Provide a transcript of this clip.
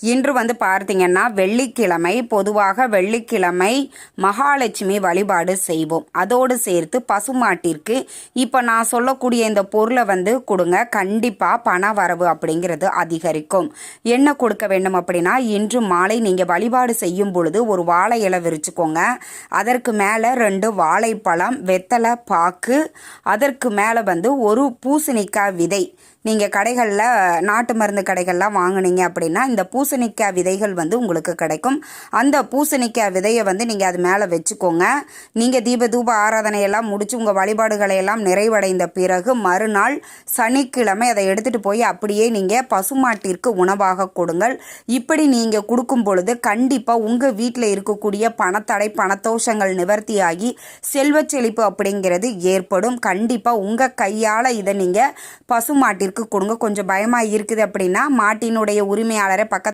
இன்று பார்த்தீங்கன்னா வெள்ளிக்கிழமை. பொதுவாக வெள்ளிக்கிழமை மகாலட்சுமி வழிபாடு செய்வோம். அதோடு சேர்த்து பசுமாட்டிற்கு இப்போ நான் சொல்லக்கூடிய இந்த பொருளை கொடுங்க. கண்டிப்பாக பண வரவு அப்படிங்கிறது அதிகரிக்கும். என்ன கொடுக்க வேண்டும் அப்படின்னா, இன்று மாலை நீங்கள் வழிபாடு செய்யும் பொழுது ஒரு வாழை இலை விரிச்சுக்கோங்க. அதற்கு மேலே 2 வாழைப்பழம், வெத்தலை பாக்கு, அதற்கு மேலே ஒரு பூசணிக்காய் விதை. நீங்கள் கடைகளில் நாட்டு மருந்து கடைகள்லாம் வாங்கினீங்க அப்படின்னா இந்த பூசணிக்காய் விதைகள் உங்களுக்கு கிடைக்கும். அந்த பூசணிக்காய் விதையை நீங்கள் அது மேலே வச்சுக்கோங்க. நீங்கள் தூப ஆராதனையெல்லாம் முடித்து உங்கள் வழிபாடுகளை எல்லாம் நிறைவடைந்த பிறகு மறுநாள் சனிக்கிழமை அதை எடுத்துகிட்டு போய் அப்படியே நீங்கள் பசுமாட்டிற்கு உணவாக கொடுங்கள். இப்படி நீங்கள் கொடுக்கும் பொழுது கண்டிப்பாக உங்கள் வீட்டில் இருக்கக்கூடிய பணத்தடை, பணத்தோஷங்கள் நிவர்த்தியாகி செல்வ செழிப்பு அப்படிங்கிறது ஏற்படும். கண்டிப்பாக உங்கள் கையால் இதை நீங்கள் பசுமாட்டிற்கு கொடுங்க. கொஞ்சம் பயமாக இருக்குது அப்படின்னா மாட்டினுடைய உரிமையாளரை பக்கத்து